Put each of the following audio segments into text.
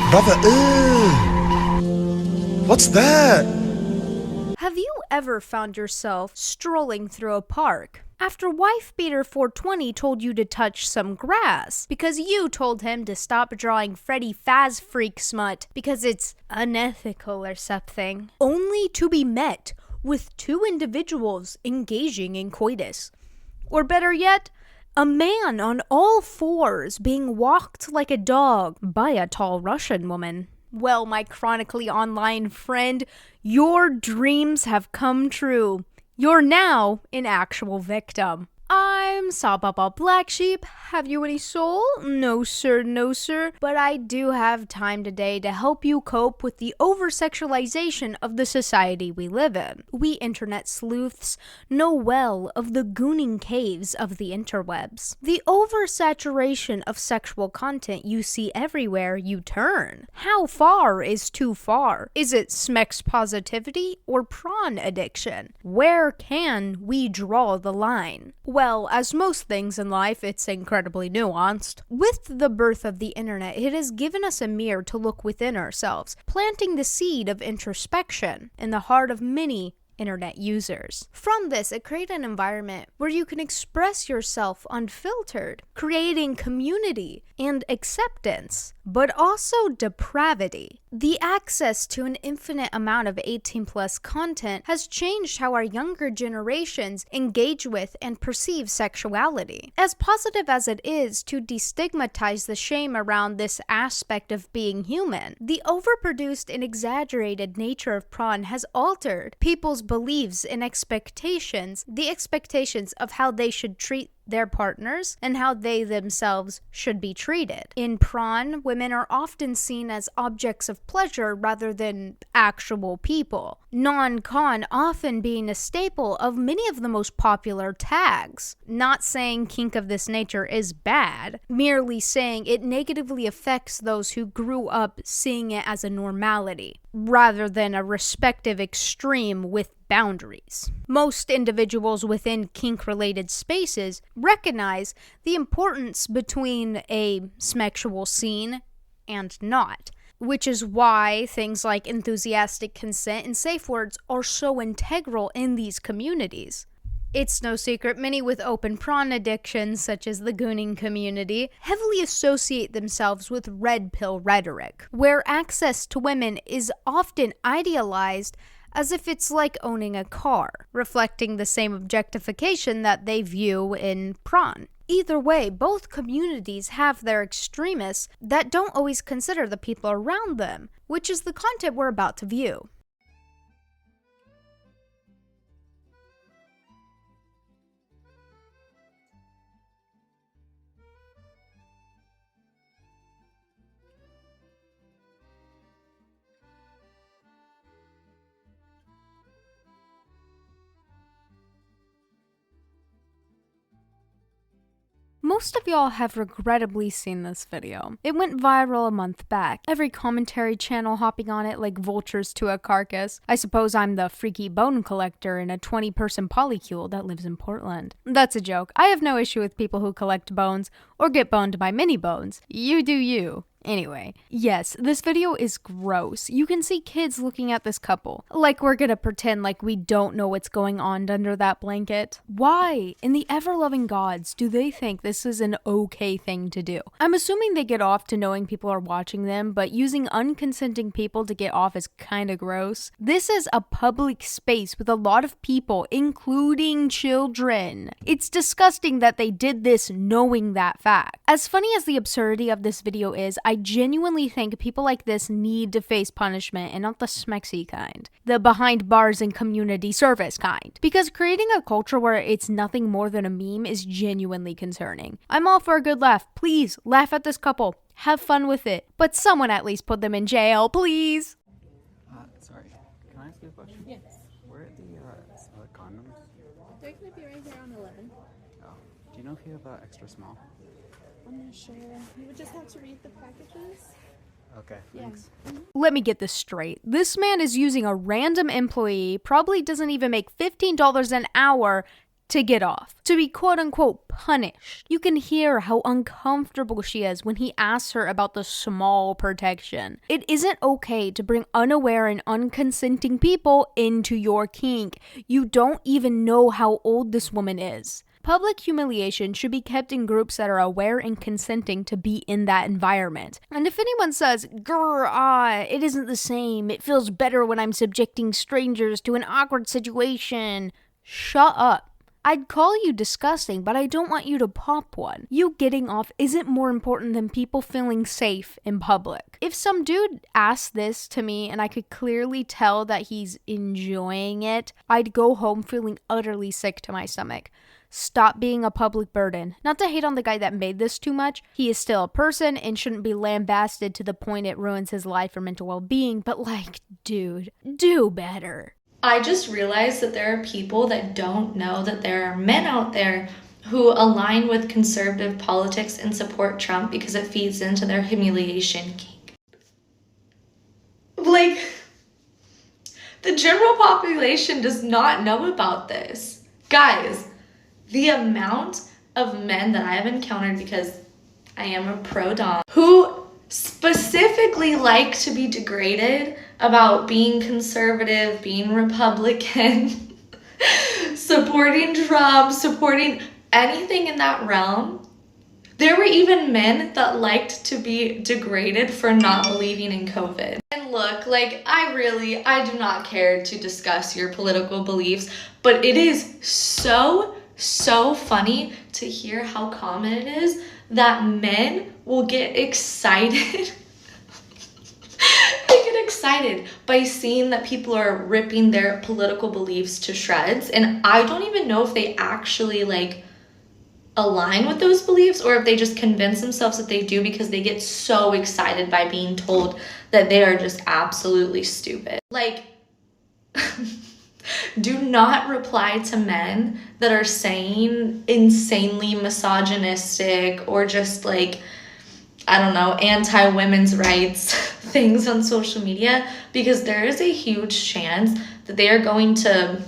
Brother, what's that? Have you ever found yourself strolling through a park after Wife Beater 420 told you to touch some grass because you told him to stop drawing Freddy Faz Freak smut because it's unethical or something, only to be met with two individuals engaging in coitus? Or better yet, a man on all fours being walked like a dog by a tall Russian woman. Well, my chronically online friend, your dreams have come true. You're now an actual victim. I'm Sababa Black Sheep. Have you any soul? No sir, no sir. But I do have time today to help you cope with the over-sexualization of the society we live in. We internet sleuths know well of the gooning caves of the interwebs. The oversaturation of sexual content you see everywhere you turn. How far is too far? Is it smex positivity or prawn addiction? Where can we draw the line? Well, as most things in life, it's incredibly nuanced. With the birth of the internet, it has given us a mirror to look within ourselves, planting the seed of introspection in the heart of many internet users. From this, it created an environment where you can express yourself unfiltered, creating community and acceptance, but also depravity. The access to an infinite amount of 18+ content has changed how our younger generations engage with and perceive sexuality. As positive as it is to destigmatize the shame around this aspect of being human, the overproduced and exaggerated nature of prawn has altered people's beliefs and expectations, the expectations of how they should treat their partners and how they themselves should be treated. In prawn, women are often seen as objects of pleasure rather than actual people. Non-con often being a staple of many of the most popular tags. Not saying kink of this nature is bad, merely saying it negatively affects those who grew up seeing it as a normality, rather than a respective extreme with boundaries. Most individuals within kink-related spaces recognize the importance between a smexual scene and not, which is why things like enthusiastic consent and safe words are so integral in these communities. It's no secret many with open prawn addictions, such as the gooning community, heavily associate themselves with red pill rhetoric, where access to women is often idealized as if it's like owning a car, reflecting the same objectification that they view in prawn. Either way, both communities have their extremists that don't always consider the people around them, which is the content we're about to view. Most of y'all have regrettably seen this video. It went viral a month back. Every commentary channel hopping on it like vultures to a carcass. I suppose I'm the freaky bone collector in a 20-person polycule that lives in Portland. That's a joke. I have no issue with people who collect bones or get boned by mini bones. You do you. Anyway, yes, this video is gross. You can see kids looking at this couple. Like we're gonna pretend like we don't know what's going on under that blanket. Why, in the ever-loving gods, do they think this is an okay thing to do? I'm assuming they get off to knowing people are watching them, but using unconsenting people to get off is kinda gross. This is a public space with a lot of people, including children. It's disgusting that they did this knowing that fact. As funny as the absurdity of this video is, I genuinely think people like this need to face punishment and not the smexy kind. The behind bars and community service kind. Because creating a culture where it's nothing more than a meme is genuinely concerning. I'm all for a good laugh. Please, laugh at this couple. Have fun with it. But someone at least put them in jail, please. Sorry. Can I ask you a question? Yes. Where are the condoms? They're going to be right there on 11. Oh. Do you know if you have extra small? I'm not sure. You would just have to read the packages. Okay, thanks. Yeah. Let me get this straight. This man is using a random employee, probably doesn't even make $15 an hour, to get off, to be quote-unquote punished. You can hear how uncomfortable she is when he asks her about the small protection. It isn't okay to bring unaware and unconsenting people into your kink. You don't even know how old this woman is. Public humiliation should be kept in groups that are aware and consenting to be in that environment. And if anyone says, grr, it isn't the same, it feels better when I'm subjecting strangers to an awkward situation, shut up. I'd call you disgusting, but I don't want you to pop one. You getting off isn't more important than people feeling safe in public. If some dude asked this to me and I could clearly tell that he's enjoying it, I'd go home feeling utterly sick to my stomach. Stop being a public burden. Not to hate on the guy that made this too much. He is still a person and shouldn't be lambasted to the point it ruins his life or mental well-being, but like, dude, do better. I just realized that there are people that don't know that there are men out there who align with conservative politics and support Trump because it feeds into their humiliation kink. Like, the general population does not know about this. Guys, the amount of men that I have encountered, because I am a pro-dom, who specifically like to be degraded about being conservative, being Republican, supporting Trump, supporting anything in that realm. There were even men that liked to be degraded for not believing in COVID. And look, like, I do not care to discuss your political beliefs, but it is so funny to hear how common it is that men will get excited. They get excited by seeing that people are ripping their political beliefs to shreds. And I don't even know if they actually like align with those beliefs or if they just convince themselves that they do because they get so excited by being told that they are just absolutely stupid. Like, do not reply to men that are saying insanely misogynistic or just like, I don't know, anti-women's rights things on social media, because there is a huge chance that they are going to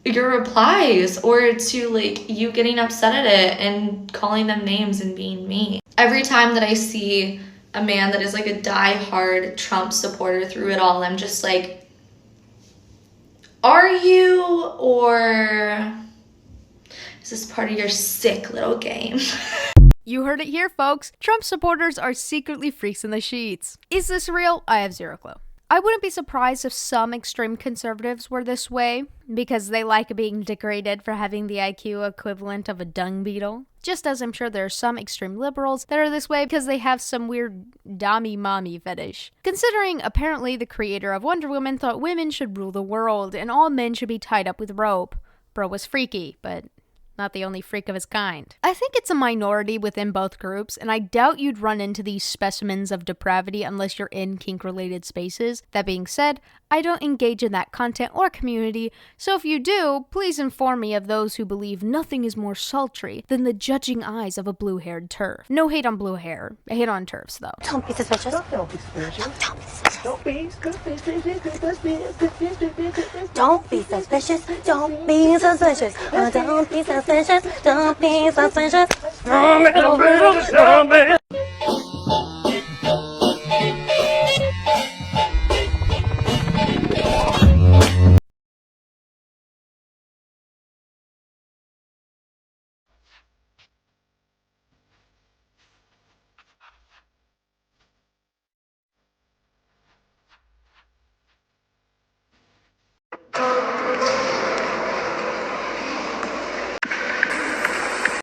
your replies or to like you getting upset at it and calling them names and being mean. Every time that I see a man that is like a die-hard Trump supporter through it all, I'm just like, are you, or is this part of your sick little game? You heard it here, folks. Trump supporters are secretly freaks in the sheets. Is this real? I have zero clue. I wouldn't be surprised if some extreme conservatives were this way, because they like being degraded for having the IQ equivalent of a dung beetle. Just as I'm sure there are some extreme liberals that are this way because they have some weird dommy-mommy fetish. Considering apparently the creator of Wonder Woman thought women should rule the world and all men should be tied up with rope. Bro was freaky, but not the only freak of his kind. I think it's a minority within both groups, and I doubt you'd run into these specimens of depravity unless you're in kink-related spaces. That being said, I don't engage in that content or community, so if you do, please inform me of those who believe nothing is more sultry than the judging eyes of a blue-haired TERF. No hate on blue hair, I hate on TERFs though. Don't be suspicious. Don't be suspicious. Don't be suspicious. Don't be suspicious. Don't be suspicious. Don't be suspicious. Don't be suspicious. Don't be.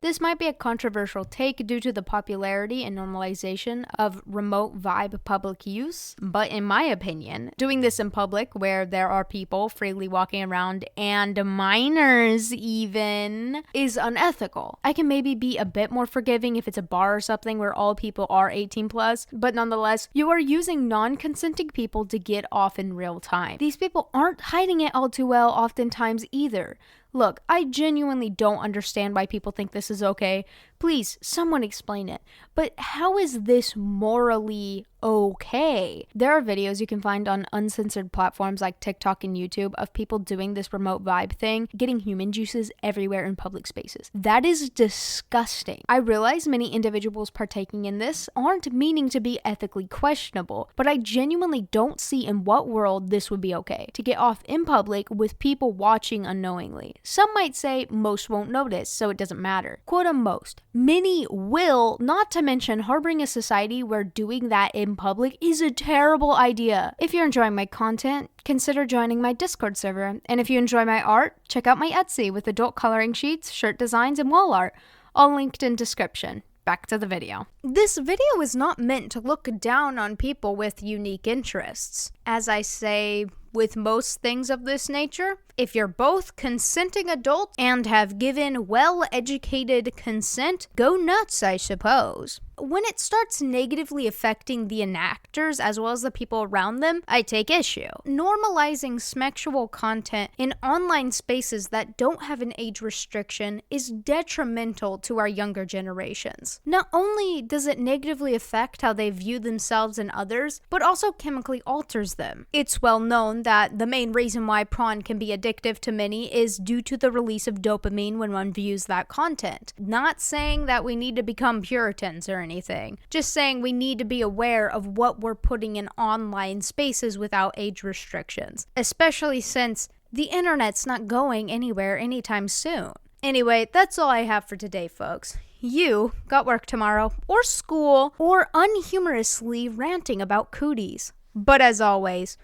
This might be a controversial take due to the popularity and normalization of remote vibe public use, but in my opinion, doing this in public where there are people freely walking around and minors even is unethical. I can maybe be a bit more forgiving if it's a bar or something where all people are 18 plus, but nonetheless, you are using non-consenting people to get off in real time. These people aren't hiding it all too well oftentimes either. Look, I genuinely don't understand why people think this is okay, Please, someone explain it. But how is this morally okay? There are videos you can find on uncensored platforms like TikTok and YouTube of people doing this remote vibe thing, getting human juices everywhere in public spaces. That is disgusting. I realize many individuals partaking in this aren't meaning to be ethically questionable, but I genuinely don't see in what world this would be okay to get off in public with people watching unknowingly. Some might say most won't notice, so it doesn't matter. Quote most. Many will, not to mention harboring a society where doing that in public is a terrible idea. If you're enjoying my content, consider joining my Discord server. And if you enjoy my art, check out my Etsy with adult coloring sheets, shirt designs, and wall art. All linked in description. Back to the video. This video is not meant to look down on people with unique interests. As I say with most things of this nature, if you're both consenting adults and have given well-educated consent, go nuts, I suppose. When it starts negatively affecting the enactors as well as the people around them, I take issue. Normalizing sexual content in online spaces that don't have an age restriction is detrimental to our younger generations. Not only does it negatively affect how they view themselves and others, but also chemically alters them. It's well known that the main reason why porn can be addictive to many is due to the release of dopamine when one views that content. Not saying that we need to become Puritans or anything, just saying we need to be aware of what we're putting in online spaces without age restrictions, especially since the internet's not going anywhere anytime soon. Anyway, that's all I have for today, folks. You got work tomorrow, or school, or unhumorously ranting about cooties. But as always,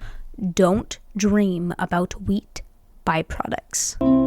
don't dream about wheat byproducts.